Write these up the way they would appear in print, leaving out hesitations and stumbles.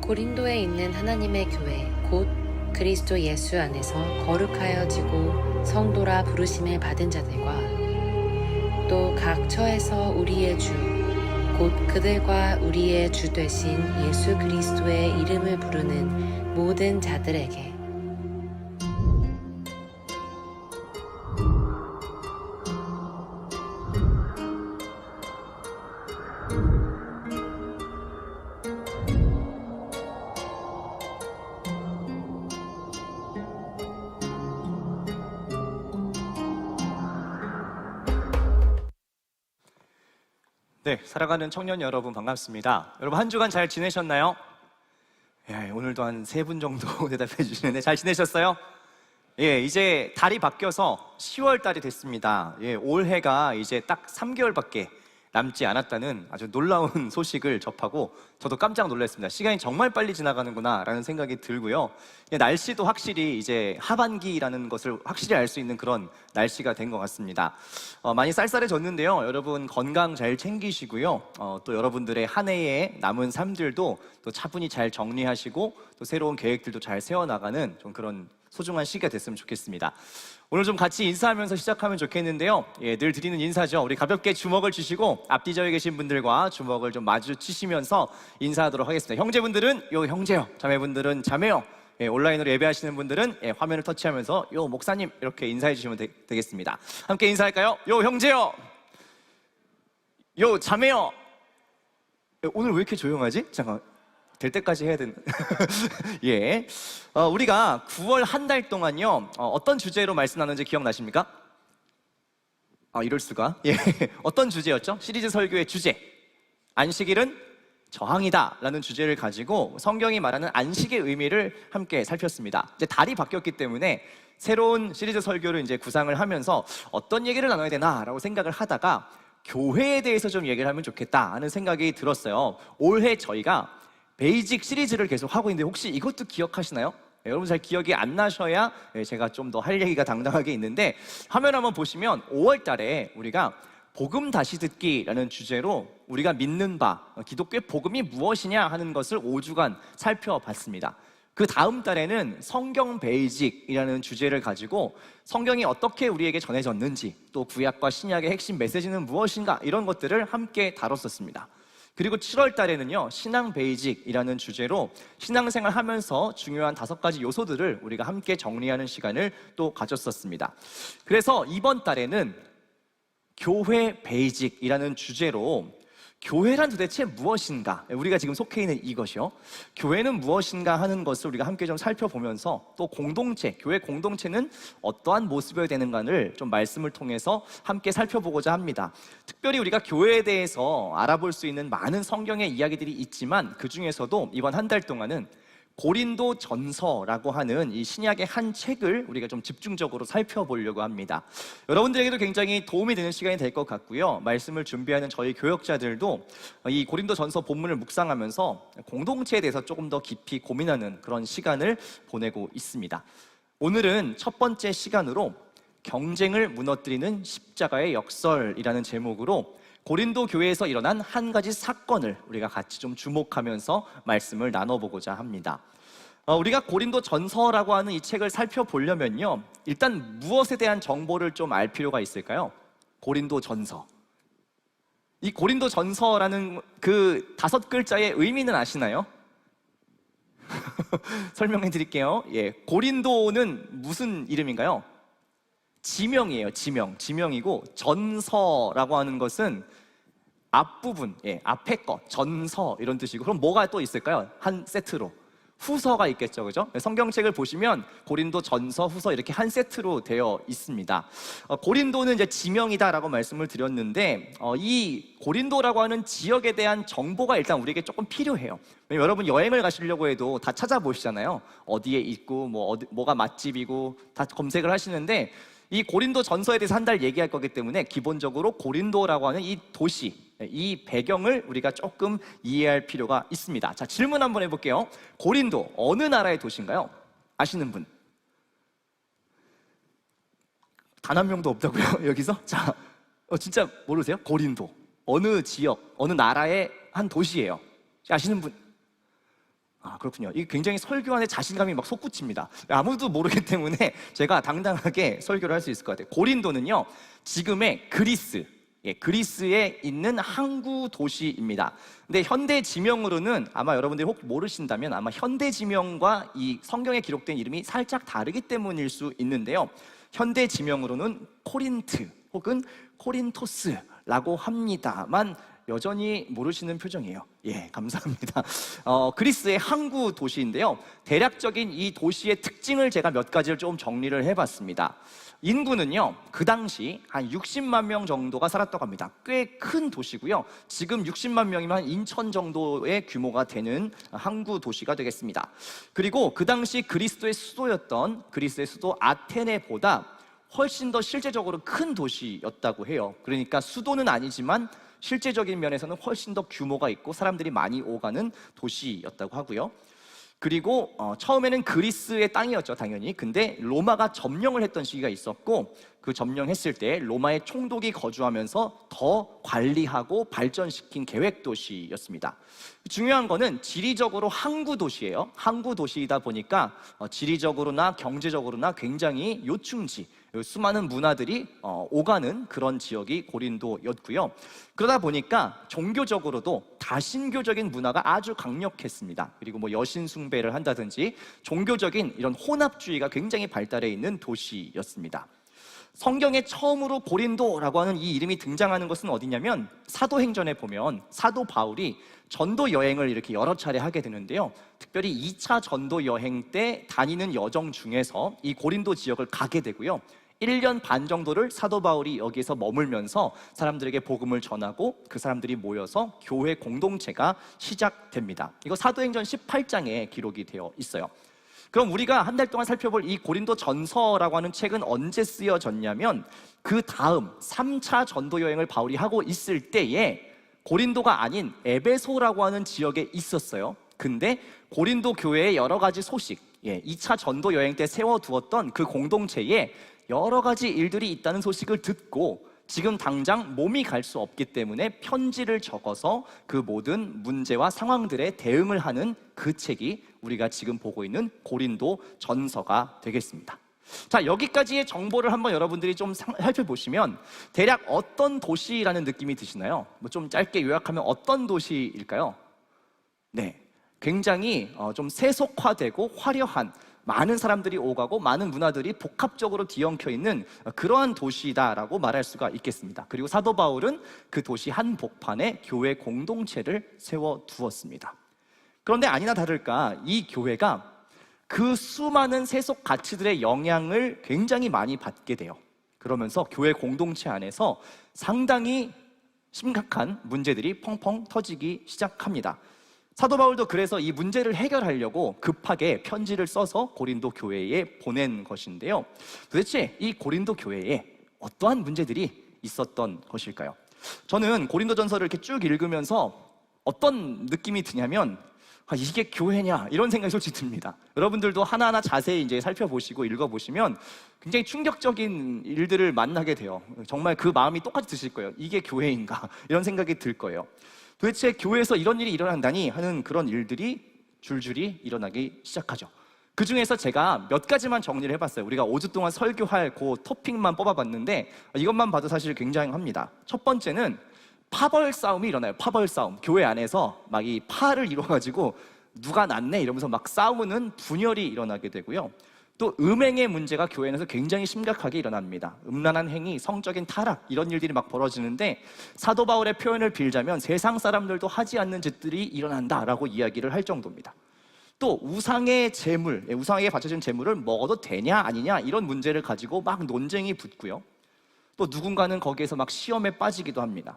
고린도에 있는 하나님의 교회 곧 그리스도 예수 안에서 거룩하여지고 성도라 부르심을 받은 자들과 또 각 처에서 우리의 주 곧 그들과 우리의 주 되신 예수 그리스도의 이름을 부르는 모든 자들에게 네, 살아가는 청년 여러분 반갑습니다. 여러분 한 주간 잘 지내셨나요? 예, 오늘도 한 3분 정도 대답해 주시는데 잘 지내셨어요? 예, 이제 달이 바뀌어서 10월 달이 됐습니다. 예, 올해가 이제 딱 3개월밖에 남지 않았다는 아주 놀라운 소식을 접하고 저도 깜짝 놀랐습니다. 시간이 정말 빨리 지나가는구나 라는 생각이 들고요. 예, 날씨도 확실히 이제 하반기라는 것을 확실히 알 수 있는 그런 날씨가 된 것 같습니다. 많이 쌀쌀해졌는데요. 여러분 건강 잘 챙기시고요. 또 여러분들의 한 해의 남은 삶들도 또 차분히 잘 정리하시고 또 새로운 계획들도 잘 세워나가는 좀 그런 소중한 시기가 됐으면 좋겠습니다. 오늘 좀 같이 인사하면서 시작하면 좋겠는데요. 예, 늘 드리는 인사죠. 우리 가볍게 주먹을 주시고 앞뒤 저에 계신 분들과 주먹을 좀 마주치시면서 인사하도록 하겠습니다. 형제분들은 요 형제요, 자매분들은 자매요. 예, 온라인으로 예배하시는 분들은 예, 화면을 터치하면서 요 목사님 이렇게 인사해 주시면 되겠습니다. 함께 인사할까요? 요 형제요, 요 자매요. 오늘 왜 이렇게 조용하지? 잠깐. 될 때까지 해야 되는. 예, 우리가 9월 한 달 동안요 어떤 주제로 말씀 나누는지 기억나십니까? 이럴 수가. 예, 어떤 주제였죠? 시리즈 설교의 주제 안식일은 저항이다 라는 주제를 가지고 성경이 말하는 안식의 의미를 함께 살폈습니다. 이제 달이 바뀌었기 때문에 새로운 시리즈 설교를 이제 구상을 하면서 어떤 얘기를 나눠야 되나 라고 생각을 하다가 교회에 대해서 좀 얘기를 하면 좋겠다 하는 생각이 들었어요. 올해 저희가 베이직 시리즈를 계속 하고 있는데 혹시 이것도 기억하시나요? 네, 여러분 잘 기억이 안 나셔야 제가 좀 더 할 얘기가 당당하게 있는데 화면 한번 보시면 5월 달에 우리가 복음 다시 듣기라는 주제로 우리가 믿는 바 기독교의 복음이 무엇이냐 하는 것을 5주간 살펴봤습니다. 그 다음 달에는 성경 베이직이라는 주제를 가지고 성경이 어떻게 우리에게 전해졌는지 또 구약과 신약의 핵심 메시지는 무엇인가 이런 것들을 함께 다뤘었습니다. 그리고 7월 달에는요 신앙 베이직이라는 주제로 신앙생활 하면서 중요한 5가지 요소들을 우리가 함께 정리하는 시간을 또 가졌었습니다. 그래서 이번 달에는 교회 베이직이라는 주제로 교회란 도대체 무엇인가, 우리가 지금 속해 있는 이것이요, 교회는 무엇인가 하는 것을 우리가 함께 좀 살펴보면서 또 공동체, 교회 공동체는 어떠한 모습이어야 되는가를 좀 말씀을 통해서 함께 살펴보고자 합니다. 특별히 우리가 교회에 대해서 알아볼 수 있는 많은 성경의 이야기들이 있지만 그 중에서도 이번 한 달 동안은 고린도 전서라고 하는 이 신약의 한 책을 우리가 좀 집중적으로 살펴보려고 합니다. 여러분들에게도 굉장히 도움이 되는 시간이 될 것 같고요. 말씀을 준비하는 저희 교역자들도 이 고린도 전서 본문을 묵상하면서 공동체에 대해서 조금 더 깊이 고민하는 그런 시간을 보내고 있습니다. 오늘은 첫 번째 시간으로 경쟁을 무너뜨리는 십자가의 역설이라는 제목으로 고린도 교회에서 일어난 한 가지 사건을 우리가 같이 좀 주목하면서 말씀을 나눠보고자 합니다. 우리가 고린도 전서라고 하는 이 책을 살펴보려면요 일단 무엇에 대한 정보를 좀 알 필요가 있을까요? 고린도 전서. 이 고린도 전서라는 그 5글자의 의미는 아시나요? 설명해 드릴게요. 예, 고린도는 무슨 이름인가요? 지명이에요. 지명이고 전서라고 하는 것은 앞부분, 예, 앞에 거, 전서 이런 뜻이고, 그럼 뭐가 또 있을까요? 한 세트로 후서가 있겠죠, 그죠? 성경책을 보시면 고린도 전서, 후서 이렇게 한 세트로 되어 있습니다. 고린도는 이제 지명이다라고 말씀을 드렸는데 이 고린도라고 하는 지역에 대한 정보가 일단 우리에게 조금 필요해요. 왜냐면 여러분 여행을 가시려고 해도 다 찾아보시잖아요. 어디에 있고 뭐가 맛집이고 다 검색을 하시는데 이 고린도 전서에 대해서 한 달 얘기할 거기 때문에 기본적으로 고린도라고 하는 이 도시, 이 배경을 우리가 조금 이해할 필요가 있습니다. 자, 질문 한번 해볼게요. 고린도 어느 나라의 도시인가요? 아시는 분? 단 한 명도 없다고요? 여기서? 자, 진짜 모르세요? 고린도 어느 지역, 어느 나라의 한 도시예요. 아시는 분? 아, 그렇군요. 이게 굉장히 설교 안에 자신감이 막 솟구칩니다. 아무도 모르기 때문에 제가 당당하게 설교를 할 수 있을 것 같아요. 고린도는요, 지금의 그리스, 그리스에 있는 항구 도시입니다. 근데 현대 지명으로는 아마 여러분들이 혹 모르신다면 아마 현대 지명과 이 성경에 기록된 이름이 살짝 다르기 때문일 수 있는데요. 현대 지명으로는 코린트 혹은 코린토스라고 합니다만 여전히 모르시는 표정이에요. 예, 감사합니다. 그리스의 항구 도시인데요. 대략적인 이 도시의 특징을 제가 몇 가지를 좀 정리를 해봤습니다. 인구는요, 그 당시 한 60만 명 정도가 살았다고 합니다. 꽤 큰 도시고요. 지금 60만 명이면 한 인천 정도의 규모가 되는 항구 도시가 되겠습니다. 그리고 그 당시 그리스의 수도였던 그리스의 수도 아테네보다 훨씬 더 실제적으로 큰 도시였다고 해요. 그러니까 수도는 아니지만 실제적인 면에서는 훨씬 더 규모가 있고 사람들이 많이 오가는 도시였다고 하고요. 그리고 처음에는 그리스의 땅이었죠, 당연히. 근데 로마가 점령을 했던 시기가 있었고 그 점령했을 때 로마의 총독이 거주하면서 더 관리하고 발전시킨 계획 도시였습니다. 중요한 거는 지리적으로 항구 도시예요. 항구 도시이다 보니까 지리적으로나 경제적으로나 굉장히 요충지, 수많은 문화들이 오가는 그런 지역이 고린도였고요. 그러다 보니까 종교적으로도 다신교적인 문화가 아주 강력했습니다. 그리고 뭐 여신 숭배를 한다든지 종교적인 이런 혼합주의가 굉장히 발달해 있는 도시였습니다. 성경에 처음으로 고린도라고 하는 이 이름이 등장하는 것은 어디냐면 사도행전에 보면 사도 바울이 전도 여행을 이렇게 여러 차례 하게 되는데요. 특별히 2차 전도 여행 때 다니는 여정 중에서 이 고린도 지역을 가게 되고요. 1년 반 정도를 사도 바울이 여기서 머물면서 사람들에게 복음을 전하고 그 사람들이 모여서 교회 공동체가 시작됩니다. 이거 사도행전 18장에 기록이 되어 있어요. 그럼 우리가 한 달 동안 살펴볼 이 고린도 전서라고 하는 책은 언제 쓰여졌냐면 그 다음 3차 전도 여행을 바울이 하고 있을 때에 고린도가 아닌 에베소라고 하는 지역에 있었어요. 근데 고린도 교회의 여러 가지 소식, 2차 전도 여행 때 세워두었던 그 공동체에 여러 가지 일들이 있다는 소식을 듣고 지금 당장 몸이 갈 수 없기 때문에 편지를 적어서 그 모든 문제와 상황들에 대응을 하는 그 책이 우리가 지금 보고 있는 고린도 전서가 되겠습니다. 자, 여기까지의 정보를 한번 여러분들이 좀 살펴보시면 대략 어떤 도시라는 느낌이 드시나요? 뭐 좀 짧게 요약하면 어떤 도시일까요? 네, 굉장히 좀 세속화되고 화려한, 많은 사람들이 오가고 많은 문화들이 복합적으로 뒤엉켜 있는 그러한 도시다라고 말할 수가 있겠습니다. 그리고 사도 바울은 그 도시 한복판에 교회 공동체를 세워두었습니다. 그런데 아니나 다를까 이 교회가 그 수많은 세속 가치들의 영향을 굉장히 많이 받게 돼요. 그러면서 교회 공동체 안에서 상당히 심각한 문제들이 펑펑 터지기 시작합니다. 사도 바울도 그래서 이 문제를 해결하려고 급하게 편지를 써서 고린도 교회에 보낸 것인데요. 도대체 이 고린도 교회에 어떠한 문제들이 있었던 것일까요? 저는 고린도전서를 이렇게 쭉 읽으면서 어떤 느낌이 드냐면 이게 교회냐 이런 생각이 솔직히 듭니다. 여러분들도 하나하나 자세히 이제 살펴보시고 읽어보시면 굉장히 충격적인 일들을 만나게 돼요. 정말 그 마음이 똑같이 드실 거예요. 이게 교회인가 이런 생각이 들 거예요. 도대체 교회에서 이런 일이 일어난다니 하는 그런 일들이 줄줄이 일어나기 시작하죠. 그 중에서 제가 몇 가지만 정리를 해봤어요. 우리가 5주 동안 설교할 그 토픽만 뽑아봤는데 이것만 봐도 사실 굉장합니다. 첫 번째는 파벌 싸움이 일어나요. 파벌 싸움. 교회 안에서 막 이 파를 이뤄가지고 누가 낫네 이러면서 막 싸우는 분열이 일어나게 되고요. 또 음행의 문제가 교회 안에서 굉장히 심각하게 일어납니다. 음란한 행위, 성적인 타락 이런 일들이 막 벌어지는데 사도 바울의 표현을 빌자면 세상 사람들도 하지 않는 짓들이 일어난다라고 이야기를 할 정도입니다. 또 우상의 제물, 우상에게 바쳐진 제물을 먹어도 되냐 아니냐 이런 문제를 가지고 막 논쟁이 붙고요. 또 누군가는 거기에서 막 시험에 빠지기도 합니다.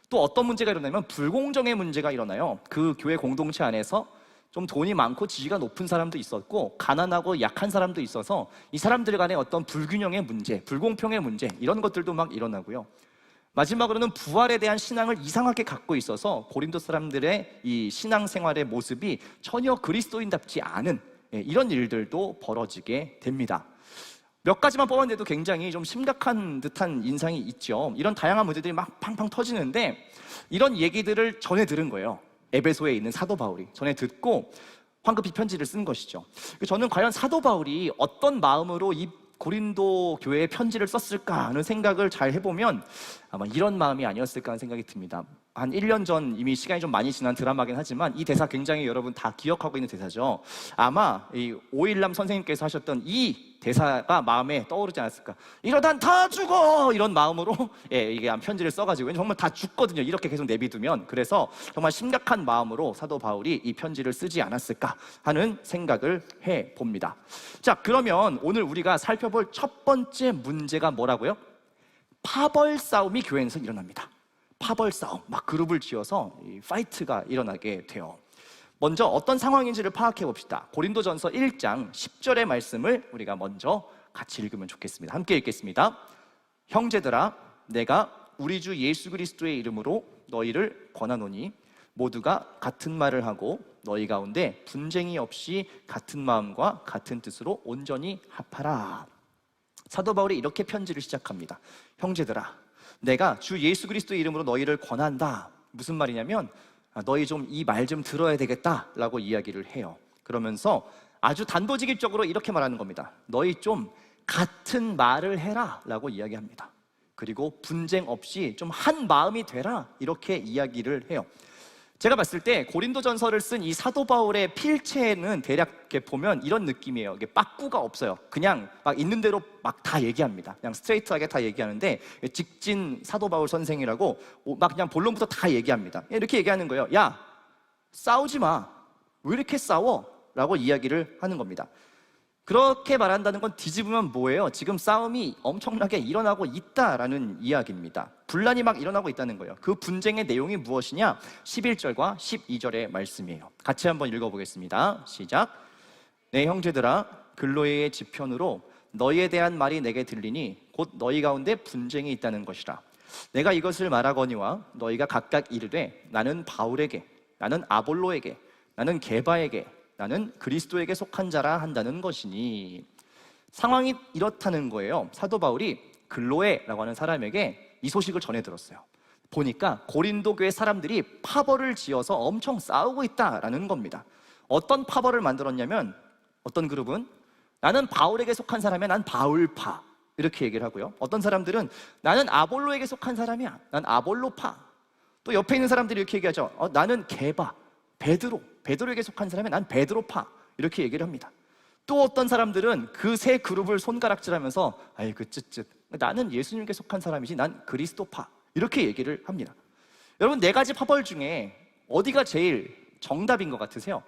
또 어떤 문제가 일어나면 불공정의 문제가 일어나요. 그 교회 공동체 안에서 좀 돈이 많고 지위가 높은 사람도 있었고 가난하고 약한 사람도 있어서 이 사람들 간의 어떤 불균형의 문제, 불공평의 문제 이런 것들도 막 일어나고요. 마지막으로는 부활에 대한 신앙을 이상하게 갖고 있어서 고린도 사람들의 이 신앙생활의 모습이 전혀 그리스도인답지 않은 이런 일들도 벌어지게 됩니다. 몇 가지만 뽑았는데도 굉장히 좀 심각한 듯한 인상이 있죠. 이런 다양한 문제들이 막 팡팡 터지는데 이런 얘기들을 전해 들은 거예요. 에베소에 있는 사도 바울이 전해 듣고 황급히 편지를 쓴 것이죠. 저는 과연 사도 바울이 어떤 마음으로 이 고린도 교회에 편지를 썼을까 하는 생각을 잘 해보면 아마 이런 마음이 아니었을까 하는 생각이 듭니다. 한 1년 전, 이미 시간이 좀 많이 지난 드라마긴 하지만 이 대사 굉장히 여러분 다 기억하고 있는 대사죠. 아마 이 오일남 선생님께서 하셨던 이 대사가 마음에 떠오르지 않았을까. 이러단 다 죽어! 이런 마음으로 이게 한 편지를 써가지고, 정말 다 죽거든요, 이렇게 계속 내비두면. 그래서 정말 심각한 마음으로 사도 바울이 이 편지를 쓰지 않았을까 하는 생각을 해봅니다. 자, 그러면 오늘 우리가 살펴볼 첫 번째 문제가 뭐라고요? 파벌 싸움이 교회에서 일어납니다. 파벌 싸움, 막 그룹을 지어서 파이트가 일어나게 돼요. 먼저 어떤 상황인지를 파악해 봅시다. 고린도전서 1장 10절의 말씀을 우리가 먼저 같이 읽으면 좋겠습니다. 함께 읽겠습니다. 형제들아, 내가 우리 주 예수 그리스도의 이름으로 너희를 권하노니 모두가 같은 말을 하고 너희 가운데 분쟁이 없이 같은 마음과 같은 뜻으로 온전히 합하라. 사도 바울이 이렇게 편지를 시작합니다. 형제들아, 내가 주 예수 그리스도의 이름으로 너희를 권한다. 무슨 말이냐면 너희 좀 이 말 좀 들어야 되겠다라고 이야기를 해요. 그러면서 아주 단도직입적으로 이렇게 말하는 겁니다. 너희 좀 같은 말을 해라 라고 이야기합니다. 그리고 분쟁 없이 좀 한 마음이 되라, 이렇게 이야기를 해요. 제가 봤을 때 고린도전서를 쓴 이 사도 바울의 필체는 대략 이렇게 보면 이런 느낌이에요. 이게 빠꾸가 없어요. 그냥 막 있는 대로 막 다 얘기합니다. 그냥 스트레이트하게 다 얘기하는데, 직진 사도 바울 선생이라고 막 그냥 본론부터 다 얘기합니다. 이렇게 얘기하는 거예요. 야, 싸우지 마. 왜 이렇게 싸워? 라고 이야기를 하는 겁니다. 그렇게 말한다는 건 뒤집으면 뭐예요? 지금 싸움이 엄청나게 일어나고 있다라는 이야기입니다. 분란이 막 일어나고 있다는 거예요. 그 분쟁의 내용이 무엇이냐? 11절과 12절의 말씀이에요. 같이 한번 읽어보겠습니다. 시작. 내 형제들아, 글로이의 지편으로 너희에 대한 말이 내게 들리니 곧 너희 가운데 분쟁이 있다는 것이라. 내가 이것을 말하거니와 너희가 각각 이르되 나는 바울에게, 나는 아볼로에게, 나는 게바에게, 나는 그리스도에게 속한 자라 한다는 것이니. 상황이 이렇다는 거예요. 사도 바울이 글로에라고 하는 사람에게 이 소식을 전해 들었어요. 보니까 고린도 교회 사람들이 파벌을 지어서 엄청 싸우고 있다라는 겁니다. 어떤 파벌을 만들었냐면, 어떤 그룹은 나는 바울에게 속한 사람이야, 난 바울파, 이렇게 얘기를 하고요. 어떤 사람들은 나는 아볼로에게 속한 사람이야, 난 아볼로파. 또 옆에 있는 사람들이 이렇게 얘기하죠. 나는 게바, 베드로에게 속한 사람이 난 베드로파, 이렇게 얘기를 합니다. 또 어떤 사람들은 그 세 그룹을 손가락질하면서 아이고 쯧쯧, 나는 예수님께 속한 사람이지 난 그리스도파, 이렇게 얘기를 합니다. 여러분, 네 가지 파벌 중에 어디가 제일 정답인 것 같으세요?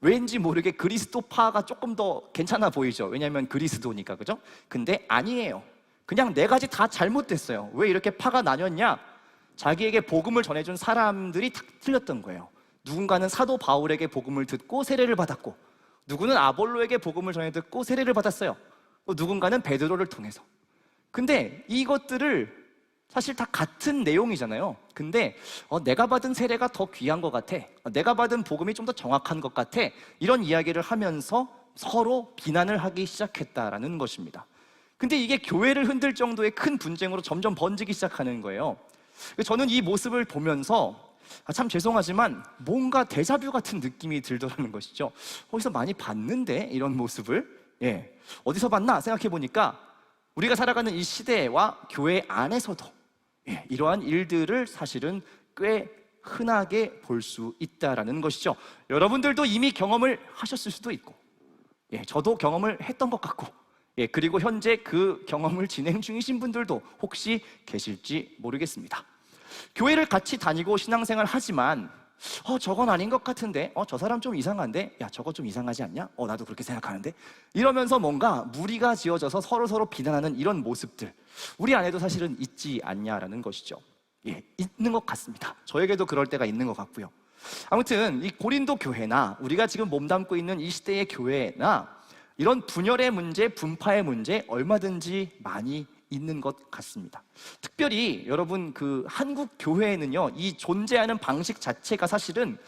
왠지 모르게 그리스도파가 조금 더 괜찮아 보이죠. 왜냐하면 그리스도니까, 그죠? 근데 아니에요. 그냥 네 가지 다 잘못됐어요. 왜 이렇게 파가 나뉘었냐? 자기에게 복음을 전해준 사람들이 다 틀렸던 거예요. 누군가는 사도 바울에게 복음을 듣고 세례를 받았고, 누구는 아볼로에게 복음을 전해 듣고 세례를 받았어요. 또 누군가는 베드로를 통해서. 근데 이것들을 사실 다 같은 내용이잖아요. 근데 내가 받은 세례가 더 귀한 것 같아, 내가 받은 복음이 좀 더 정확한 것 같아, 이런 이야기를 하면서 서로 비난을 하기 시작했다라는 것입니다. 근데 이게 교회를 흔들 정도의 큰 분쟁으로 점점 번지기 시작하는 거예요. 저는 이 모습을 보면서 참 죄송하지만 뭔가 데자뷰 같은 느낌이 들더라는 것이죠. 어디서 많이 봤는데, 이런 모습을. 어디서 봤나 생각해 보니까 우리가 살아가는 이 시대와 교회 안에서도 이러한 일들을 사실은 꽤 흔하게 볼 수 있다라는 것이죠. 여러분들도 이미 경험을 하셨을 수도 있고, 저도 경험을 했던 것 같고, 그리고 현재 그 경험을 진행 중이신 분들도 혹시 계실지 모르겠습니다. 교회를 같이 다니고 신앙생활 하지만 저건 아닌 것 같은데, 저 사람 좀 이상한데, 야 저거 좀 이상하지 않냐? 나도 그렇게 생각하는데, 이러면서 뭔가 무리가 지어져서 서로 비난하는 이런 모습들, 우리 안에도 사실은 있지 않냐라는 것이죠. 있는 것 같습니다. 저에게도 그럴 때가 있는 것 같고요. 아무튼 이 고린도 교회나 우리가 지금 몸담고 있는 이 시대의 교회나 이런 분열의 문제, 분파의 문제 얼마든지 많이 있는 것 같습니다. 특별히 여러분, 그 한국 교회에는요, 이 존재하는 방식 자체가 사실은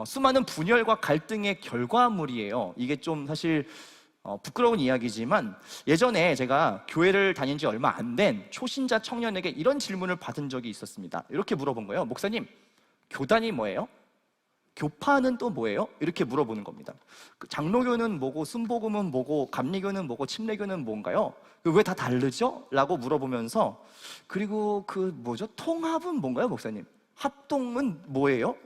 수많은 분열과 갈등의 결과물이에요. 이게 좀 사실 부끄러운 이야기지만, 예전에 제가 교회를 다닌 지 얼마 안 된 초신자 청년에게 이런 질문을 받은 적이 있었습니다. 이렇게 물어본 거예요. 목사님, 교단이 뭐예요? 교파는 또 뭐예요? 이렇게 물어보는 겁니다. 그 장로교는 뭐고, 순복음은 뭐고, 감리교는 뭐고, 침례교는 뭔가요? 왜 다 다르죠? 라고 물어보면서, 그리고 통합은 뭔가요, 목사님? 합동은 뭐예요?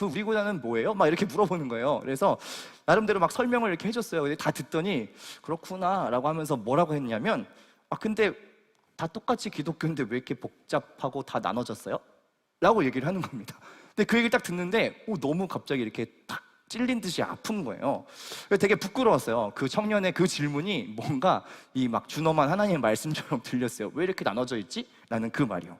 우리 교단은 뭐예요? 막 이렇게 물어보는 거예요. 그래서 나름대로 막 설명을 이렇게 해줬어요. 근데 다 듣더니 그렇구나 라고 하면서 뭐라고 했냐면, 근데 다 똑같이 기독교인데 왜 이렇게 복잡하고 다 나눠졌어요? 라고 얘기를 하는 겁니다. 근데 그 얘기를 딱 듣는데 너무 갑자기 이렇게 탁 찔린 듯이 아픈 거예요. 되게 부끄러웠어요. 그 청년의 그 질문이 뭔가 이 막 준엄한 하나님의 말씀처럼 들렸어요. 왜 이렇게 나눠져 있지? 라는 그 말이요.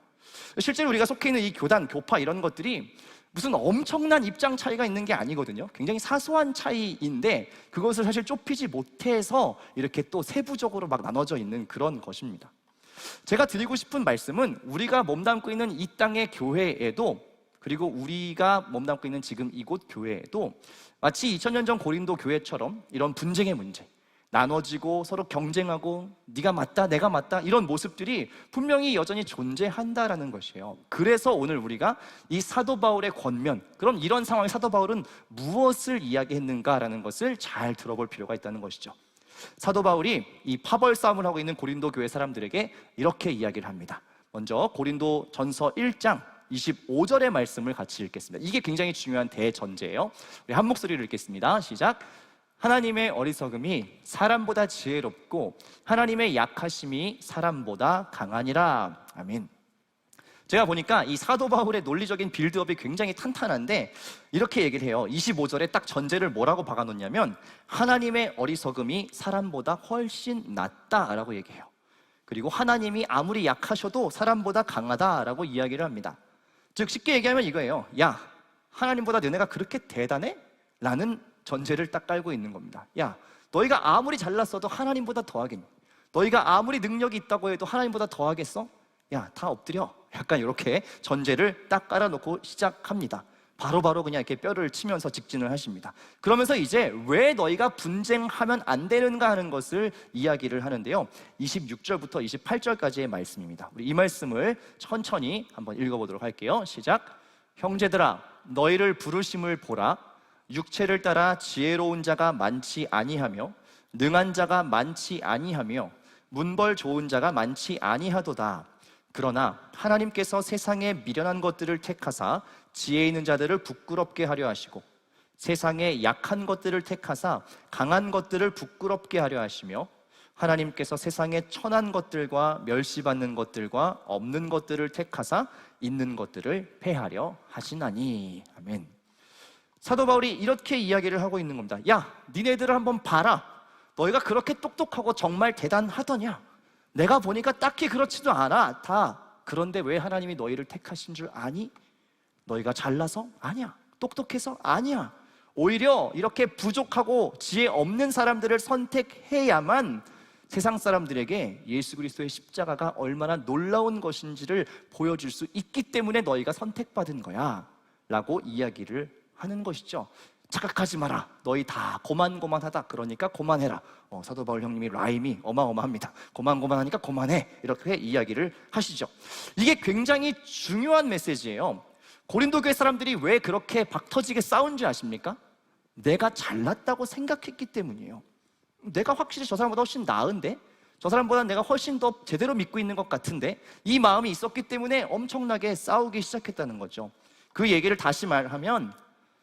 실제로 우리가 속해 있는 이 교단, 교파 이런 것들이 무슨 엄청난 입장 차이가 있는 게 아니거든요. 굉장히 사소한 차이인데 그것을 사실 좁히지 못해서 이렇게 또 세부적으로 막 나눠져 있는 그런 것입니다. 제가 드리고 싶은 말씀은 우리가 몸담고 있는 이 땅의 교회에도, 그리고 우리가 몸담고 있는 지금 이곳 교회에도 마치 2000년 전 고린도 교회처럼 이런 분쟁의 문제, 나눠지고 서로 경쟁하고 네가 맞다 내가 맞다 이런 모습들이 분명히 여전히 존재한다라는 것이에요. 그래서 오늘 우리가 이 사도 바울의 권면, 그럼 이런 상황에 사도 바울은 무엇을 이야기했는가라는 것을 잘 들어볼 필요가 있다는 것이죠. 사도 바울이 이 파벌 싸움을 하고 있는 고린도 교회 사람들에게 이렇게 이야기를 합니다. 먼저 고린도 전서 1장 25절의 말씀을 같이 읽겠습니다. 이게 굉장히 중요한 대전제예요. 우리 한 목소리로 읽겠습니다. 시작. 하나님의 어리석음이 사람보다 지혜롭고 하나님의 약하심이 사람보다 강하니라. 아멘. 제가 보니까 이 사도 바울의 논리적인 빌드업이 굉장히 탄탄한데 이렇게 얘기를 해요. 25절에 딱 전제를 뭐라고 박아놓냐면 하나님의 어리석음이 사람보다 훨씬 낫다라고 얘기해요. 그리고 하나님이 아무리 약하셔도 사람보다 강하다라고 이야기를 합니다. 즉 쉽게 얘기하면 이거예요. 야, 하나님보다 너네가 그렇게 대단해? 라는 전제를 딱 깔고 있는 겁니다. 야, 너희가 아무리 잘났어도 하나님보다 더하겠니? 너희가 아무리 능력이 있다고 해도 하나님보다 더하겠어? 야, 다 엎드려. 약간 이렇게 전제를 딱 깔아놓고 시작합니다. 바로바로 그냥 이렇게 뼈를 치면서 직진을 하십니다. 그러면서 이제 왜 너희가 분쟁하면 안 되는가 하는 것을 이야기를 하는데요. 26절부터 28절까지의 말씀입니다. 우리 이 말씀을 천천히 한번 읽어보도록 할게요. 시작. 형제들아, 너희를 부르심을 보라. 육체를 따라 지혜로운 자가 많지 아니하며 능한 자가 많지 아니하며 문벌 좋은 자가 많지 아니하도다. 그러나 하나님께서 세상에 미련한 것들을 택하사 지혜 있는 자들을 부끄럽게 하려 하시고 세상에 약한 것들을 택하사 강한 것들을 부끄럽게 하려 하시며 하나님께서 세상에 천한 것들과 멸시받는 것들과 없는 것들을 택하사 있는 것들을 패하려 하시나니. 아멘. 사도 바울이 이렇게 이야기를 하고 있는 겁니다. 야, 니네들을 한번 봐라. 너희가 그렇게 똑똑하고 정말 대단하더냐? 내가 보니까 딱히 그렇지도 않아. 다. 그런데 왜 하나님이 너희를 택하신 줄 아니? 너희가 잘나서? 아니야. 똑똑해서? 아니야. 오히려 이렇게 부족하고 지혜 없는 사람들을 선택해야만 세상 사람들에게 예수 그리스도의 십자가가 얼마나 놀라운 것인지를 보여줄 수 있기 때문에 너희가 선택받은 거야 라고 이야기를 하는 것이죠. 착각하지 마라. 너희 다 고만고만하다. 그러니까 고만해라. 사도 바울 형님이 라임이 어마어마합니다. 고만고만하니까 고만해. 이렇게 이야기를 하시죠. 이게 굉장히 중요한 메시지예요. 고린도 교회 사람들이 왜 그렇게 박터지게 싸운지 아십니까? 내가 잘났다고 생각했기 때문이에요. 내가 확실히 저 사람보다 훨씬 나은데? 저 사람보다 내가 훨씬 더 제대로 믿고 있는 것 같은데? 이 마음이 있었기 때문에 엄청나게 싸우기 시작했다는 거죠. 그 얘기를 다시 말하면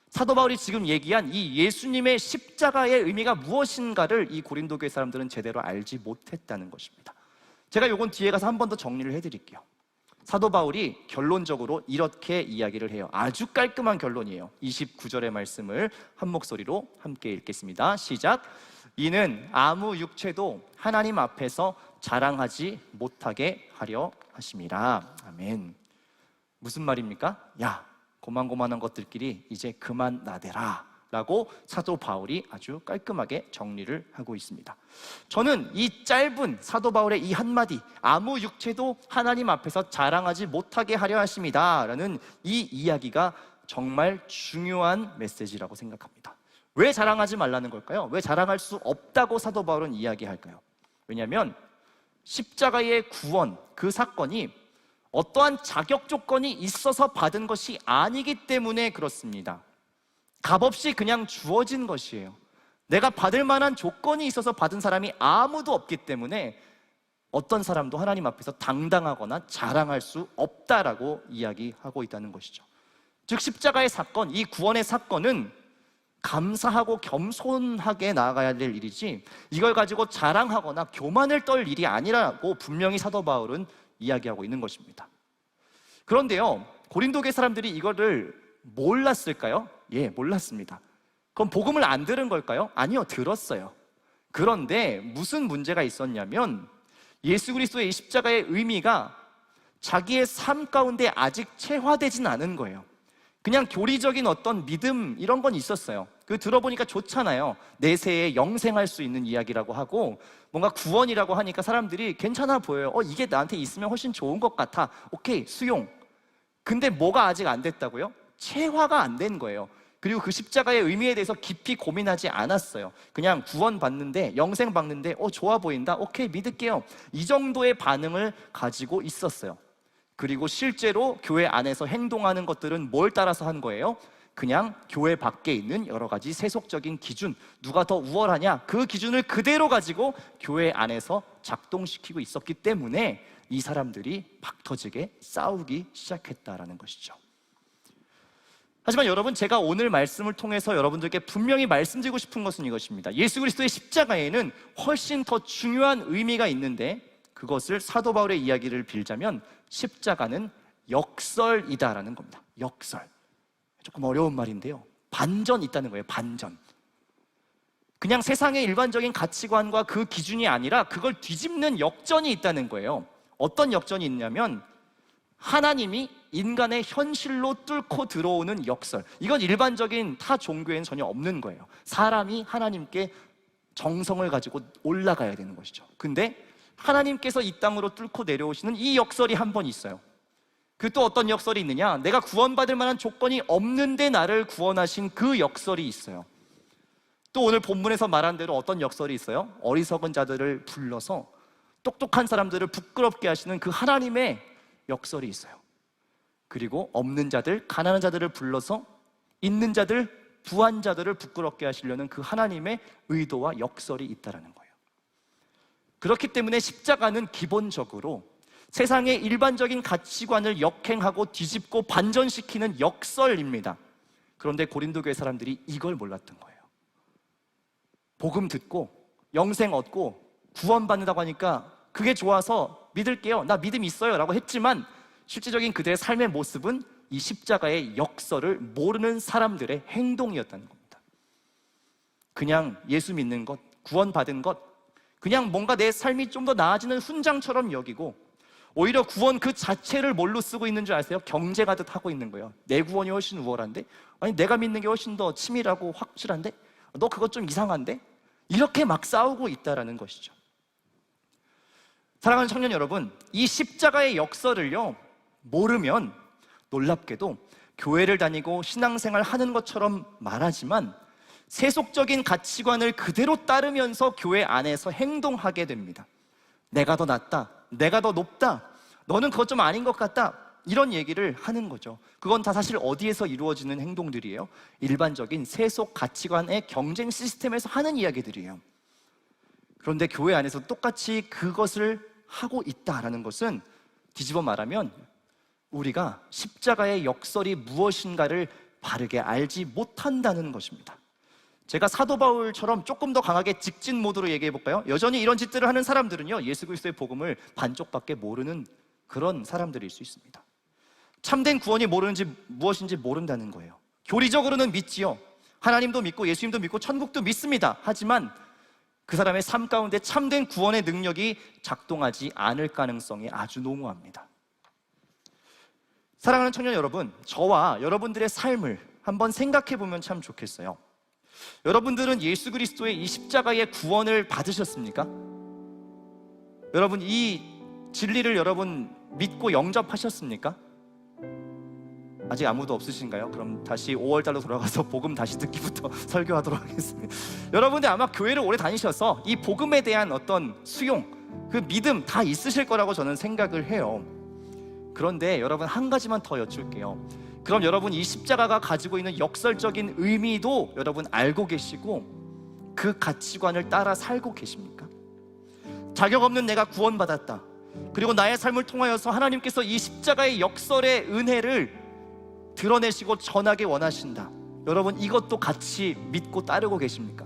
사도 바울이 지금 얘기한 이 예수님의 십자가의 의미가 무엇인가를 이 고린도 교회 사람들은 제대로 알지 못했다는 것입니다. 제가 요건 뒤에 가서 한 번 더 정리를 해드릴게요. 사도 바울이 결론적으로 이렇게 이야기를 해요. 아주 깔끔한 결론이에요. 29절의 말씀을 한 목소리로 함께 읽겠습니다. 시작. 이는 아무 육체도 하나님 앞에서 자랑하지 못하게 하려 하심이라. 아멘. 무슨 말입니까? 야, 고만고만한 것들끼리 이제 그만 나대라 라고 사도 바울이 아주 깔끔하게 정리를 하고 있습니다. 저는 이 짧은 사도 바울의 이 한마디, 아무 육체도 하나님 앞에서 자랑하지 못하게 하려 하심이다 라는 이 이야기가 정말 중요한 메시지라고 생각합니다. 왜 자랑하지 말라는 걸까요? 왜 자랑할 수 없다고 사도 바울은 이야기할까요? 왜냐하면 십자가의 구원, 그 사건이 어떠한 자격 조건이 있어서 받은 것이 아니기 때문에 그렇습니다. 값없이 그냥 주어진 것이에요. 내가 받을 만한 조건이 있어서 받은 사람이 아무도 없기 때문에 어떤 사람도 하나님 앞에서 당당하거나 자랑할 수 없다라고 이야기하고 있다는 것이죠. 즉 십자가의 사건, 이 구원의 사건은 감사하고 겸손하게 나아가야 될 일이지 이걸 가지고 자랑하거나 교만을 떨 일이 아니라고 분명히 사도 바울은 이야기하고 있는 것입니다. 그런데요, 고린도계 사람들이 이거를 몰랐을까요? 예, 몰랐습니다. 그럼 복음을 안 들은 걸까요? 아니요, 들었어요. 그런데 무슨 문제가 있었냐면 예수 그리스도의 이 십자가의 의미가 자기의 삶 가운데 아직 체화되진 않은 거예요. 그냥 교리적인 어떤 믿음 이런 건 있었어요. 그 들어보니까 좋잖아요. 내세에 영생할 수 있는 이야기라고 하고 뭔가 구원이라고 하니까 사람들이 괜찮아 보여요. 이게 나한테 있으면 훨씬 좋은 것 같아. 오케이, 수용. 근데 뭐가 아직 안 됐다고요? 체화가 안 된 거예요. 그리고 그 십자가의 의미에 대해서 깊이 고민하지 않았어요. 그냥 구원 받는데, 영생 받는데 좋아 보인다? 오케이, 믿을게요. 이 정도의 반응을 가지고 있었어요. 그리고 실제로 교회 안에서 행동하는 것들은 뭘 따라서 한 거예요? 그냥 교회 밖에 있는 여러 가지 세속적인 기준, 누가 더 우월하냐, 그 기준을 그대로 가지고 교회 안에서 작동시키고 있었기 때문에 이 사람들이 박 터지게 싸우기 시작했다라는 것이죠. 하지만 여러분, 제가 오늘 말씀을 통해서 여러분들께 분명히 말씀드리고 싶은 것은 이것입니다. 예수 그리스도의 십자가에는 훨씬 더 중요한 의미가 있는데 그것을 사도 바울의 이야기를 빌자면 십자가는 역설이다라는 겁니다. 역설. 조금 어려운 말인데요, 반전 있다는 거예요. 반전. 그냥 세상의 일반적인 가치관과 그 기준이 아니라 그걸 뒤집는 역전이 있다는 거예요. 어떤 역전이 있냐면 하나님이 인간의 현실로 뚫고 들어오는 역설. 이건 일반적인 타 종교에는 전혀 없는 거예요. 사람이 하나님께 정성을 가지고 올라가야 되는 것이죠. 근데 하나님께서 이 땅으로 뚫고 내려오시는 이 역설이 한 번 있어요. 그 또 어떤 역설이 있느냐, 내가 구원받을 만한 조건이 없는데 나를 구원하신 그 역설이 있어요. 또 오늘 본문에서 말한 대로 어떤 역설이 있어요? 어리석은 자들을 불러서 똑똑한 사람들을 부끄럽게 하시는 그 하나님의 역설이 있어요. 그리고 없는 자들, 가난한 자들을 불러서 있는 자들, 부한 자들을 부끄럽게 하시려는 그 하나님의 의도와 역설이 있다는 거예요. 그렇기 때문에 십자가는 기본적으로 세상의 일반적인 가치관을 역행하고 뒤집고 반전시키는 역설입니다. 그런데 고린도 교회 사람들이 이걸 몰랐던 거예요. 복음 듣고 영생 얻고 구원받는다고 하니까 그게 좋아서 믿을게요, 나 믿음 있어요 라고 했지만 실질적인 그들의 삶의 모습은 이 십자가의 역설을 모르는 사람들의 행동이었다는 겁니다. 그냥 예수 믿는 것, 구원받은 것, 그냥 뭔가 내 삶이 좀 더 나아지는 훈장처럼 여기고 오히려 구원 그 자체를 뭘로 쓰고 있는 줄 아세요? 경쟁하듯 하고 있는 거예요. 내 구원이 훨씬 우월한데? 아니 내가 믿는 게 훨씬 더 치밀하고 확실한데? 너 그것 좀 이상한데? 이렇게 막 싸우고 있다는 것이죠. 사랑하는 청년 여러분, 이 십자가의 역설을요 모르면 놀랍게도 교회를 다니고 신앙생활 하는 것처럼 말하지만 세속적인 가치관을 그대로 따르면서 교회 안에서 행동하게 됩니다. 내가 더 낫다, 내가 더 높다, 너는 그것 좀 아닌 것 같다, 이런 얘기를 하는 거죠. 그건 다 사실 어디에서 이루어지는 행동들이에요? 일반적인 세속 가치관의 경쟁 시스템에서 하는 이야기들이에요. 그런데 교회 안에서 똑같이 그것을 하고 있다라는 것은 뒤집어 말하면 우리가 십자가의 역설이 무엇인가를 바르게 알지 못한다는 것입니다. 제가 사도 바울처럼 조금 더 강하게 직진 모드로 얘기해 볼까요? 여전히 이런 짓들을 하는 사람들은요 예수 그리스도의 복음을 반쪽밖에 모르는 그런 사람들일 수 있습니다. 참된 구원이 무엇인지 모른다는 거예요. 교리적으로는 믿지요. 하나님도 믿고 예수님도 믿고 천국도 믿습니다. 하지만 그 사람의 삶 가운데 참된 구원의 능력이 작동하지 않을 가능성이 아주 농후합니다. 사랑하는 청년 여러분, 저와 여러분들의 삶을 한번 생각해 보면 참 좋겠어요. 여러분들은 예수 그리스도의 이 십자가의 구원을 받으셨습니까? 여러분, 이 진리를 여러분 믿고 영접하셨습니까? 아직 아무도 없으신가요? 그럼 다시 5월달로 돌아가서 복음 다시 듣기부터 설교하도록 하겠습니다. 여러분들 아마 교회를 오래 다니셔서 이 복음에 대한 어떤 수용, 그 믿음 다 있으실 거라고 저는 생각을 해요. 그런데 여러분 한 가지만 더 여쭐게요. 그럼 여러분 이 십자가가 가지고 있는 역설적인 의미도 여러분 알고 계시고 그 가치관을 따라 살고 계십니까? 자격 없는 내가 구원받았다, 그리고 나의 삶을 통하여서 하나님께서 이 십자가의 역설의 은혜를 드러내시고 전하게 원하신다, 여러분 이것도 같이 믿고 따르고 계십니까?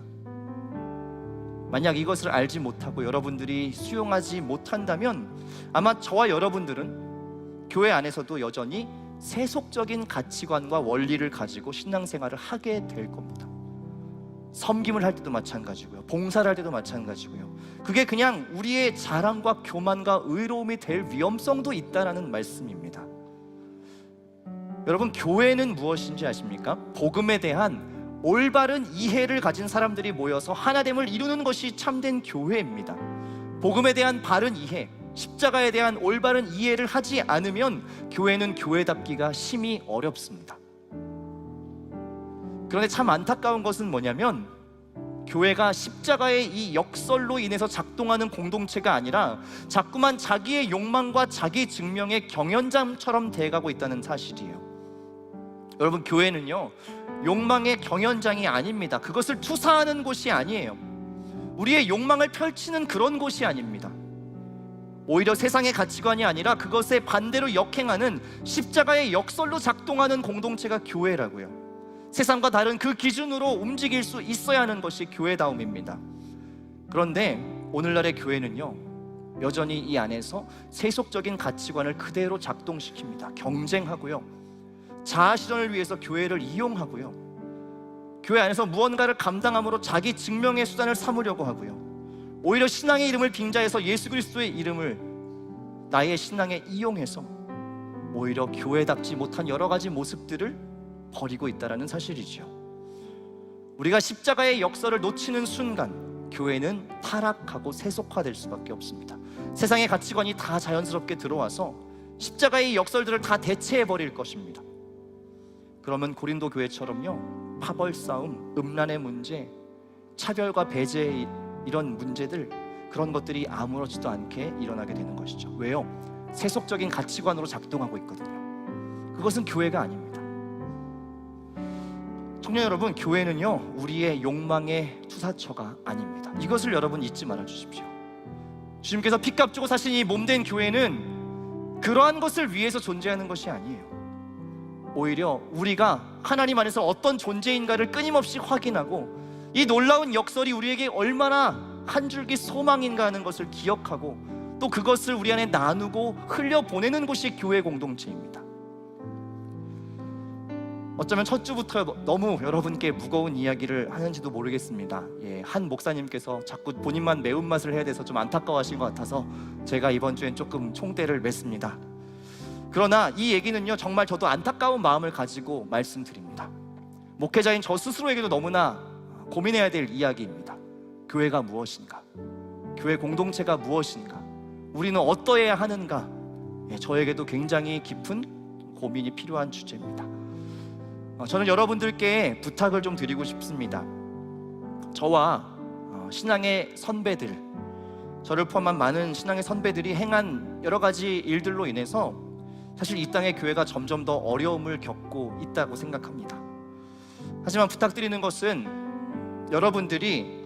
만약 이것을 알지 못하고 여러분들이 수용하지 못한다면 아마 저와 여러분들은 교회 안에서도 여전히 세속적인 가치관과 원리를 가지고 신앙생활을 하게 될 겁니다. 섬김을 할 때도 마찬가지고요, 봉사를 할 때도 마찬가지고요. 그게 그냥 우리의 자랑과 교만과 의로움이 될 위험성도 있다는 말씀입니다. 여러분, 교회는 무엇인지 아십니까? 복음에 대한 올바른 이해를 가진 사람들이 모여서 하나됨을 이루는 것이 참된 교회입니다. 복음에 대한 바른 이해, 십자가에 대한 올바른 이해를 하지 않으면 교회는 교회답기가 심히 어렵습니다. 그런데 참 안타까운 것은 뭐냐면 교회가 십자가의 이 역설로 인해서 작동하는 공동체가 아니라 자꾸만 자기의 욕망과 자기 증명의 경연장처럼 돼가고 있다는 사실이에요. 여러분, 교회는요 욕망의 경연장이 아닙니다. 그것을 투사하는 곳이 아니에요. 우리의 욕망을 펼치는 그런 곳이 아닙니다. 오히려 세상의 가치관이 아니라 그것에 반대로 역행하는 십자가의 역설로 작동하는 공동체가 교회라고요. 세상과 다른 그 기준으로 움직일 수 있어야 하는 것이 교회다움입니다. 그런데 오늘날의 교회는요 여전히 이 안에서 세속적인 가치관을 그대로 작동시킵니다. 경쟁하고요, 자아실현을 위해서 교회를 이용하고요, 교회 안에서 무언가를 감당함으로 자기 증명의 수단을 삼으려고 하고요, 오히려 신앙의 이름을 빙자해서 예수 그리스도의 이름을 나의 신앙에 이용해서 오히려 교회답지 못한 여러 가지 모습들을 버리고 있다는 사실이죠. 우리가 십자가의 역설을 놓치는 순간 교회는 타락하고 세속화될 수밖에 없습니다. 세상의 가치관이 다 자연스럽게 들어와서 십자가의 역설들을 다 대체해버릴 것입니다. 그러면 고린도 교회처럼요 파벌 싸움, 음란의 문제, 차별과 배제의 이런 문제들, 그런 것들이 아무렇지도 않게 일어나게 되는 것이죠. 왜요? 세속적인 가치관으로 작동하고 있거든요. 그것은 교회가 아닙니다. 청년 여러분, 교회는요 우리의 욕망의 투사처가 아닙니다. 이것을 여러분 잊지 말아 주십시오. 주님께서 피값 주고 사신 이 몸된 교회는 그러한 것을 위해서 존재하는 것이 아니에요. 오히려 우리가 하나님 안에서 어떤 존재인가를 끊임없이 확인하고 이 놀라운 역설이 우리에게 얼마나 한 줄기 소망인가 하는 것을 기억하고 또 그것을 우리 안에 나누고 흘려보내는 곳이 교회 공동체입니다. 어쩌면 첫 주부터 너무 여러분께 무거운 이야기를 하는지도 모르겠습니다. 한 목사님께서 자꾸 본인만 매운맛을 해야 돼서 좀 안타까워하신 것 같아서 제가 이번 주엔 조금 총대를 맸습니다. 그러나 이 얘기는요 정말 저도 안타까운 마음을 가지고 말씀드립니다. 목회자인 저 스스로에게도 너무나 고민해야 될 이야기입니다. 교회가 무엇인가? 교회 공동체가 무엇인가? 우리는 어떠해야 하는가? 저에게도 굉장히 깊은 고민이 필요한 주제입니다. 저는 여러분들께 부탁을 좀 드리고 싶습니다. 저와 신앙의 선배들, 저를 포함한 많은 신앙의 선배들이 행한 여러 가지 일들로 인해서 사실 이 땅의 교회가 점점 더 어려움을 겪고 있다고 생각합니다. 하지만 부탁드리는 것은 여러분들이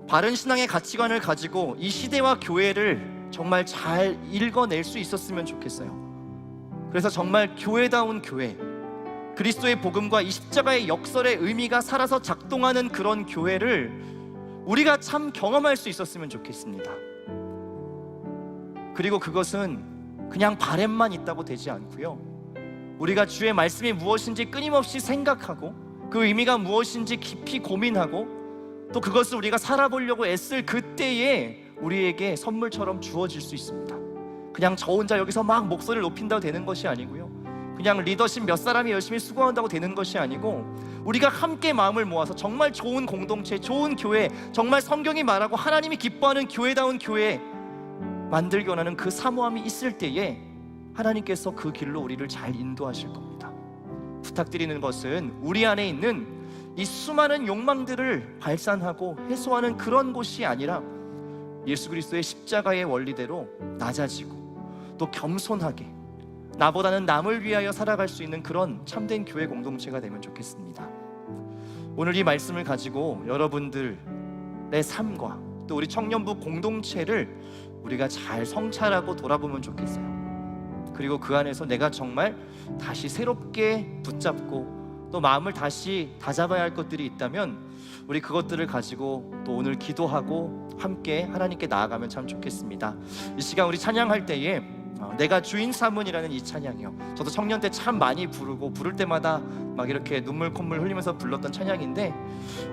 바른 신앙의 가치관을 가지고 이 시대와 교회를 정말 잘 읽어낼 수 있었으면 좋겠어요. 그래서 정말 교회다운 교회, 그리스도의 복음과 이 십자가의 역설의 의미가 살아서 작동하는 그런 교회를 우리가 참 경험할 수 있었으면 좋겠습니다. 그리고 그것은 그냥 바램만 있다고 되지 않고요, 우리가 주의 말씀이 무엇인지 끊임없이 생각하고 그 의미가 무엇인지 깊이 고민하고 또 그것을 우리가 살아보려고 애쓸 그때에 우리에게 선물처럼 주어질 수 있습니다. 그냥 저 혼자 여기서 막 목소리를 높인다고 되는 것이 아니고요, 그냥 리더십 몇 사람이 열심히 수고한다고 되는 것이 아니고 우리가 함께 마음을 모아서 정말 좋은 공동체, 좋은 교회, 정말 성경이 말하고 하나님이 기뻐하는 교회다운 교회 만들기 원하는 그 사모함이 있을 때에 하나님께서 그 길로 우리를 잘 인도하실 겁니다. 부탁드리는 것은 우리 안에 있는 이 수많은 욕망들을 발산하고 해소하는 그런 곳이 아니라 예수 그리스도의 십자가의 원리대로 낮아지고 또 겸손하게 나보다는 남을 위하여 살아갈 수 있는 그런 참된 교회 공동체가 되면 좋겠습니다. 오늘 이 말씀을 가지고 여러분들의 삶과 또 우리 청년부 공동체를 우리가 잘 성찰하고 돌아보면 좋겠어요. 그리고 그 안에서 내가 정말 다시 새롭게 붙잡고 또 마음을 다시 다잡아야 할 것들이 있다면 우리 그것들을 가지고 또 오늘 기도하고 함께 하나님께 나아가면 참 좋겠습니다. 이 시간 우리 찬양할 때에 내가 주인 삼은이라는 이 찬양이요, 저도 청년 때 참 많이 부르고 부를 때마다 막 이렇게 눈물 콧물 흘리면서 불렀던 찬양인데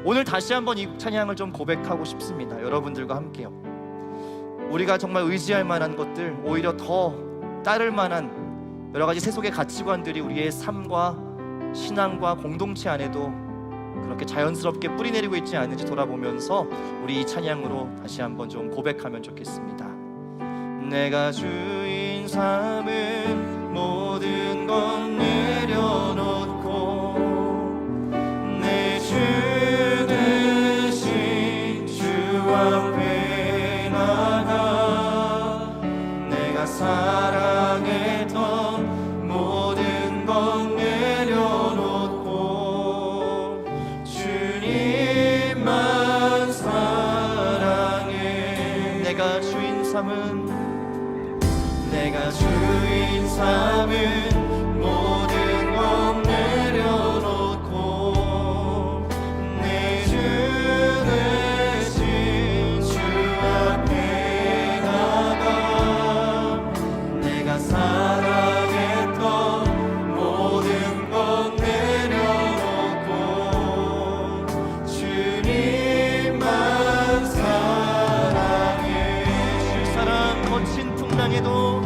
오늘 다시 한번 이 찬양을 좀 고백하고 싶습니다. 여러분들과 함께요. 우리가 정말 의지할 만한 것들, 오히려 더 따를 만한 여러 가지 세속의 가치관들이 우리의 삶과 신앙과 공동체 안에도 그렇게 자연스럽게 뿌리내리고 있지 않은지 돌아보면서 우리 이 찬양으로 다시 한번 좀 고백하면 좋겠습니다. 내가 주인 삼은 모든 건 내려놓고 내 주 대신 주 앞에 나가 내가 사랑했던 모든 건 내려놓고 주님만 사랑해. 내가 주인 삼은 모든 것 내려놓고 내 주 대신 주 앞에 나가 내가 사랑했던 모든 것 내려놓고 주님만 사랑해. 주 사랑 거친 풍랑에도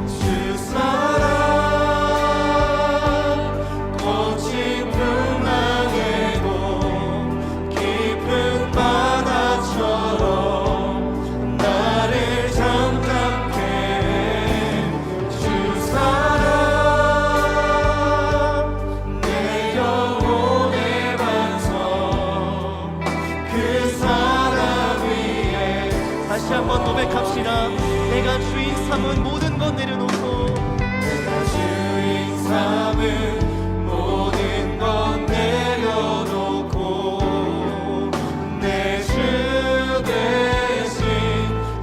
거친 풍랑에도 깊은 바다처럼 나를 잠잠케 해. 주 사랑 내 영혼의 반석 그 사랑 위에 다시 한번 고백합시다. 내가 주인 삼은 모든 것 내려놓고 내가 주인 삼은 모든 것 내려놓고 내 주 대신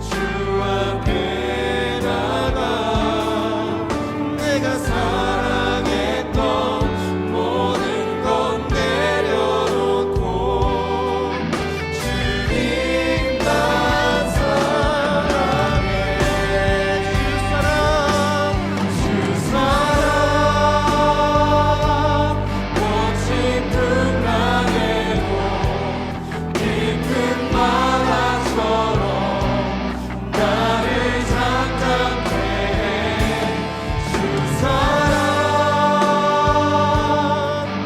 주 앞에 나가 내가 사랑했던 모든 것 내려놓고 주님만 사랑해. 주 사랑 거친 풍랑에도 깊은 바다처럼 나를 잠잠케 해. 주 사랑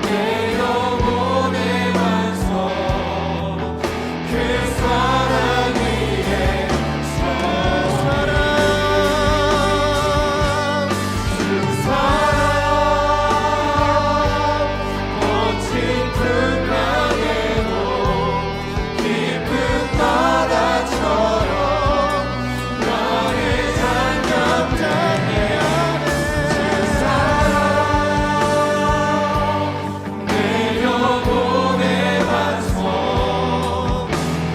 내 영혼의 반석 그 사랑 위에 주 사랑 거친 풍랑에도 깊은 바다처럼 나를 잠잠케 하네. 주 사랑 내 영혼의 반석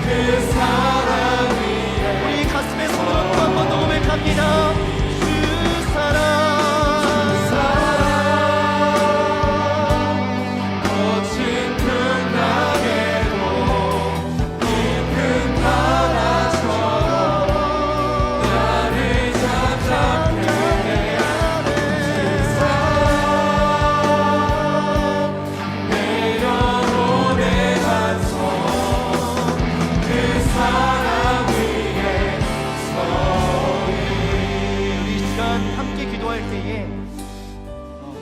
그 사랑 위에 우리 가슴에 손을 얹고 한 번 더 고백합니다. 주 사랑 거친 풍랑에도 깊은 바다처럼 나를 잠잠케 하네. 주 사랑 내 영혼의 반석 그 사랑 위에 우리 이 시간 함께 기도할 때에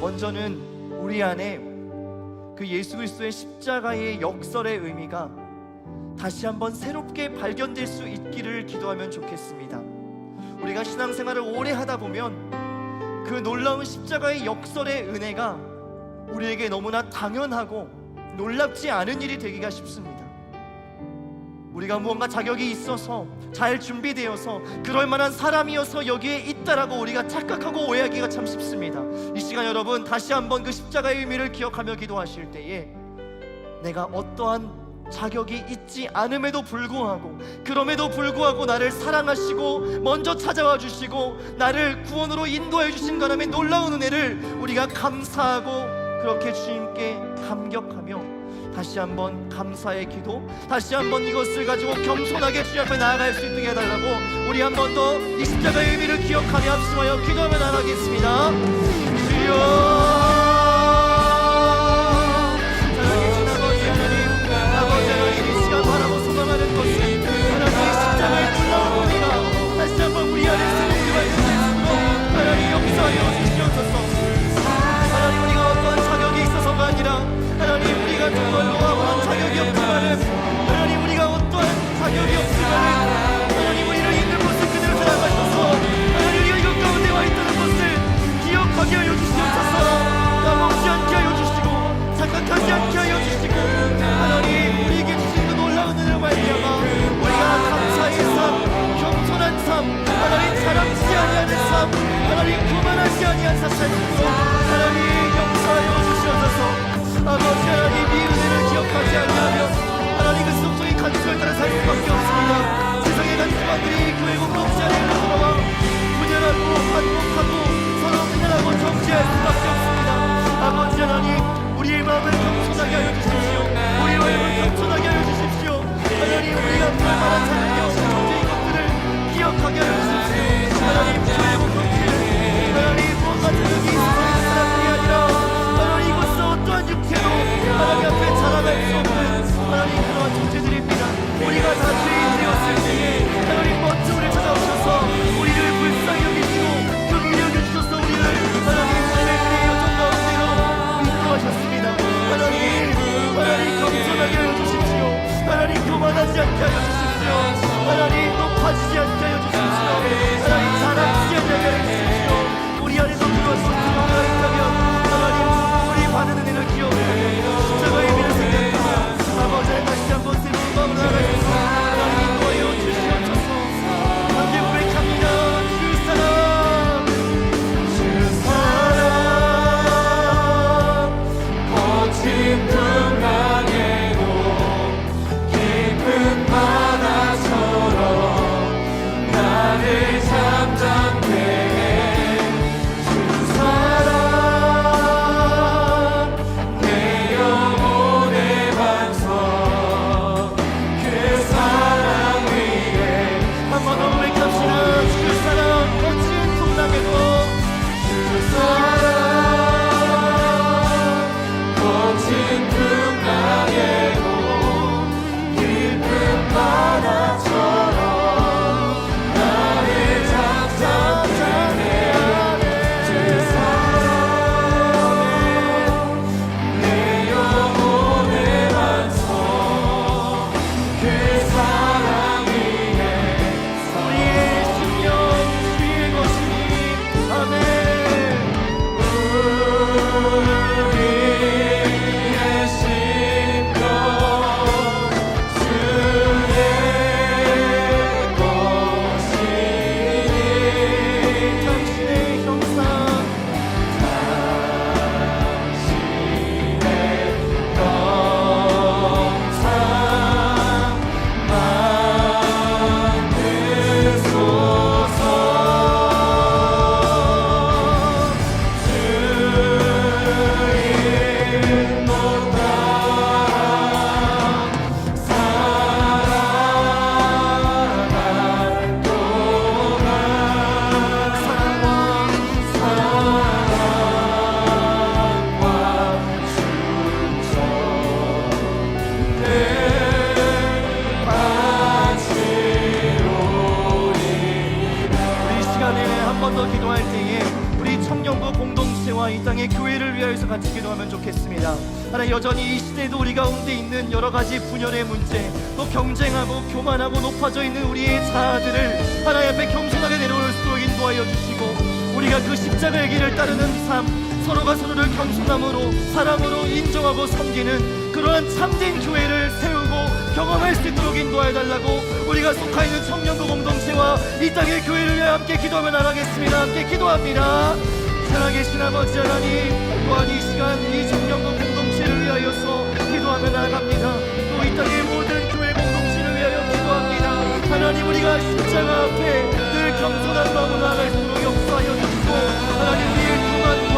먼저는 우리 안에 그 예수 그리스도의 십자가의 역설의 의미가 다시 한번 새롭게 발견될 수 있기를 기도하면 좋겠습니다. 우리가 신앙생활을 오래 하다 보면 그 놀라운 십자가의 역설의 은혜가 우리에게 너무나 당연하고 놀랍지 않은 일이 되기가 쉽습니다. 우리가 무언가 자격이 있어서 잘 준비되어서 그럴 만한 사람이어서 여기에 있다라고 우리가 착각하고 오해하기가 참 쉽습니다. 이 시간 여러분 다시 한번 그 십자가의 의미를 기억하며 기도하실 때에 내가 어떠한 자격이 있지 않음에도 불구하고, 그럼에도 불구하고 나를 사랑하시고 먼저 찾아와 주시고 나를 구원으로 인도해 주신 하나님의 놀라운 은혜를 우리가 감사하고 그렇게 주님께 감격하며 다시 한번 감사의 기도, 다시 한번 이것을 가지고 겸손하게 주님 앞에 나아갈 수 있게 해달라고 우리 한 번 더 이 십자가의 의미를 기억하며 합심하여 기도하며 나아가겠습니다. 주여, 정말로 아무런 자격이 없지만은 하나님 우리가 어떠한 자격이 없지만은 하나님 우리를 있는 곳을 그대로 살아가셔서 하나님 우리가 이것 가운데 와 있다는 것을 기억하게 하여 주시옵소서. 까먹지 않게 하여 주시고 착각하지 않게 하여 주시고 하나님 우리에게 주신 그 놀라운 은혜로 말미암아 우리가 감사의 삶, 겸손한 삶, 하나님 자랑치 아니하는 삶, 하나님 교만하지 아니한 삶 살고 하나님 용서하여 주시옵소서. 아버지 하나님 이 은혜를 기억하지 아니하며 하나님 그 속속의 간수를 따라 살 수밖에 없습니다. 세상의 간수만들이 교회 공동체 안에 들어와 분열하고 반복하고 서로 분열하고 정죄할 수밖에 없습니다. 아버지 하나님 우리의 마음을 겸손하게 하여 주십시오. 우리의 마음을 겸손하게 하여 주십시오. 하나님 우리가 얼마나 자격이 없는 존재인 것들을 기억하게 하여 주십시오. 하나님 교회 공동체를 하나님 무엇과 자격이 있는 사람들이 아니라 어떠한 육체로 하나님 앞에 자라날 수 없는 하나님 그러한 존재들입니다. 우리가 다 죄인 되었을 때에 하나님 먼저 우리를 찾아오셔서 우리를 불쌍히 여기시고 긍휼히 여겨주셔서 우리를 하나님 삶의 그의 여정 가운데로 인도하셨습니다. 하나님 겸손하게 하여 주십시오. 하나님 교만하지 않게 하여 주십시오. 하나님 높아지지 않게 하여 주십시오. 하나님 자랑하지 않게 하여 주십시오. 우리 안에서 그런 성품이 있다면 받은 은혜를 기억하며 십자가의 의미를 생각하며 아버지의 다시 한번 새로운 마음을 알아주셔서 하나님 인도하여 주시옵소서. 함께 고백합니다. 주 사랑 거친 풍랑에도 깊은 바다처럼 나를 잠잠케 해. 주 사랑 같이 기도하면 좋겠습니다. 하나님 여전히 이 시대에도 우리 가운데 있는 여러 가지 분열의 문제, 또 경쟁하고 교만하고 높아져 있는 우리의 자아들을 하나님 앞에 겸손하게 내려올 수 있도록 인도하여 주시고 우리가 그 십자가의 길을 따르는 삶, 서로가 서로를 겸손함으로 사랑으로 인정하고 섬기는 그러한 참된 교회를 세우고 경험할 수 있도록 인도하여 달라고 우리가 속하 있는 청년부 공동체와 이 땅의 교회를 위해 함께 기도하며 나가겠습니다. 함께 기도합니다. 살아계신 아버지 하나님, 또한 이 시간 이 청년부 공동체를 위하여서 기도하며 나아갑니다. 또 이 땅의 모든 교회 공동체를 위하여 기도합니다. 하나님, 우리가 십자가 앞에 늘 겸손한 마음으로 나아갈 수 있도록 역사하여 주시고, 하나님, 우리의 교만과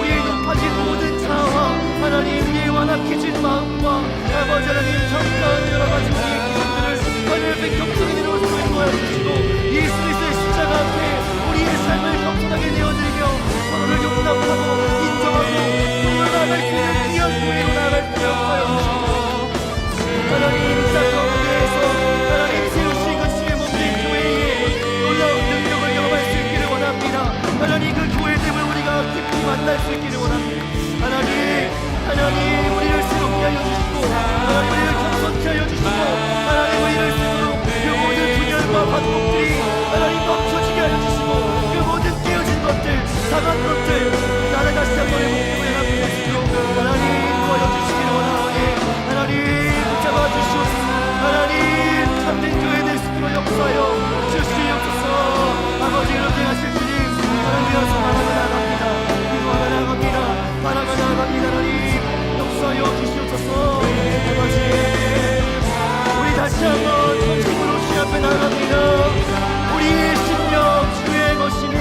우리의 높아진 모든 자아와 하나님, 우리의 완악해진 마음과 아버지 하나님, 잠깐 여러 가지 우리의 기준들을 하늘 앞에 겸손히 내놓을 수 있도록 도와주시고, 예수 그리스도의 십자가 앞에 우리의 삶을 겸손하게 내어드리며 서로를 용납하고 인정하고 정말 나아갈 수 있는 귀한 교회로 나아갈 수 있도록 역사하여 주시고, 하나님, 이 땅 가운데에서 하나님 세우신 그 주의 몸된 교회에 놀라운 능력을 경험할 수 있기를 원합니다. 하나님, 그 교회됨을 우리가 깊이 만날 수 있기를 원합니다. 하나님, 우리를 새롭게 하여 주시고, 하나님, 우리를 겸손케 하여 주시고, 하나님, 우리를 스스로 그 모든 분열과 반복들이 하나님 멈춰지게 하여 주시고, 그 모든 깨어진 것들, 상한 것들 나를 다시 한번 회복되게 하여 주시고, 하나님 도와여 주시기를 원하오니 하나님 붙잡아 주시옵소서. 하나님, 참된 교회 될 수 있도록 역사하여 주시옵소서. 아버지, 이렇게 하실 주님, 하나님이여서 바라며 나갑니다. 기도하며 나갑니다. 바라며 나갑니다. 하나님, 역사하여 주시옵소서. 아버지, 우리 다시 한번 전심으로 주님 앞에 나갑니다. 우리의 심령 주의 것이니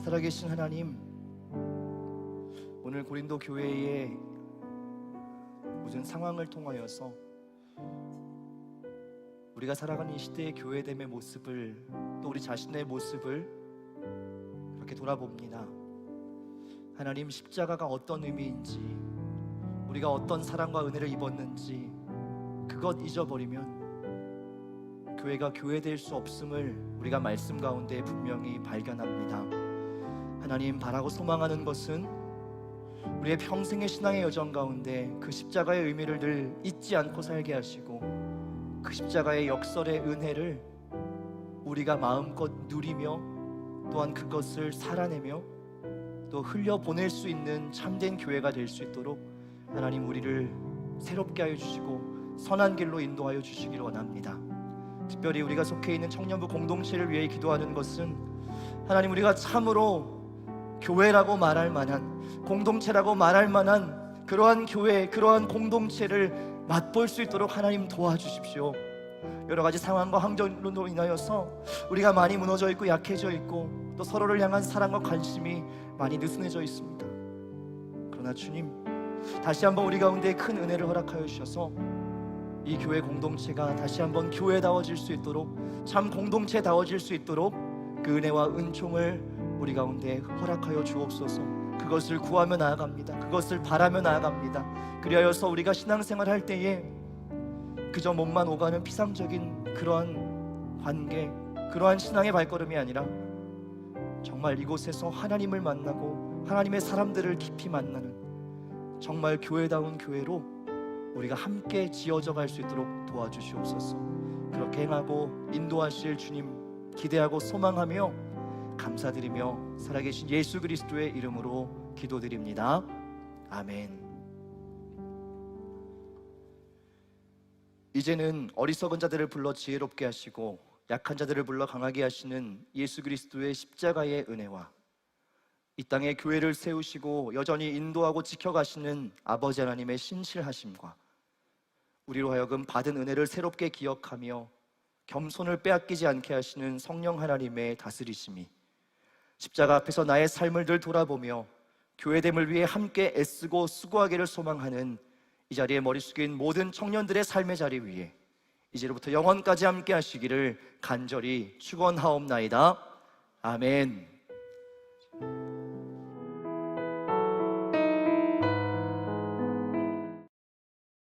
살아계신 하나님, 오늘 고린도 교회의 모든 상황을 통하여서 우리가 살아가는 이 시대의 교회됨의 모습을, 또 우리 자신의 모습을 이렇게 돌아봅니다. 하나님, 십자가가 어떤 의미인지, 우리가 어떤 사랑과 은혜를 입었는지 그것 잊어버리면 교회가 교회될 수 없음을 우리가 말씀 가운데 분명히 발견합니다. 하나님, 바라고 소망하는 것은 우리의 평생의 신앙의 여정 가운데 그 십자가의 의미를 늘 잊지 않고 살게 하시고, 그 십자가의 역설의 은혜를 우리가 마음껏 누리며 또한 그것을 살아내며 또 흘려보낼 수 있는 참된 교회가 될 수 있도록 하나님, 우리를 새롭게 하여 주시고 선한 길로 인도하여 주시기를 원합니다. 특별히 우리가 속해 있는 청년부 공동체를 위해 기도하는 것은, 하나님, 우리가 참으로 교회라고 말할 만한, 공동체라고 말할 만한 그러한 교회, 그러한 공동체를 맛볼 수 있도록 하나님 도와주십시오. 여러 가지 상황과 환경으로 인하여서 우리가 많이 무너져 있고 약해져 있고, 또 서로를 향한 사랑과 관심이 많이 느슨해져 있습니다. 그러나 주님, 다시 한번 우리 가운데 큰 은혜를 허락하여 주셔서 이 교회 공동체가 다시 한번 교회다워질 수 있도록, 참 공동체다워질 수 있도록 그 은혜와 은총을 우리 가운데 허락하여 주옵소서. 그것을 구하며 나아갑니다. 그것을 바라며 나아갑니다. 그리하여서 우리가 신앙생활 할 때에 그저 몸만 오가는 피상적인 그러한 관계, 그러한 신앙의 발걸음이 아니라 정말 이곳에서 하나님을 만나고 하나님의 사람들을 깊이 만나는 정말 교회다운 교회로 우리가 함께 지어져 갈 수 있도록 도와주시옵소서. 그렇게 행하고 인도하실 주님 기대하고 소망하며 감사드리며 살아계신 예수 그리스도의 이름으로 기도드립니다. 아멘. 이제는 어리석은 자들을 불러 지혜롭게 하시고 약한 자들을 불러 강하게 하시는 예수 그리스도의 십자가의 은혜와 이 땅에 교회를 세우시고 여전히 인도하고 지켜가시는 아버지 하나님의 신실하심과 우리로 하여금 받은 은혜를 새롭게 기억하며 겸손을 빼앗기지 않게 하시는 성령 하나님의 다스리심이 십자가 앞에서 나의 삶을 늘 돌아보며 교회됨을 위해 함께 애쓰고 수고하기를 소망하는 이 자리에 머리 숙인 모든 청년들의 삶의 자리 위에 이제로부터 영원까지 함께 하시기를 간절히 축원하옵나이다. 아멘.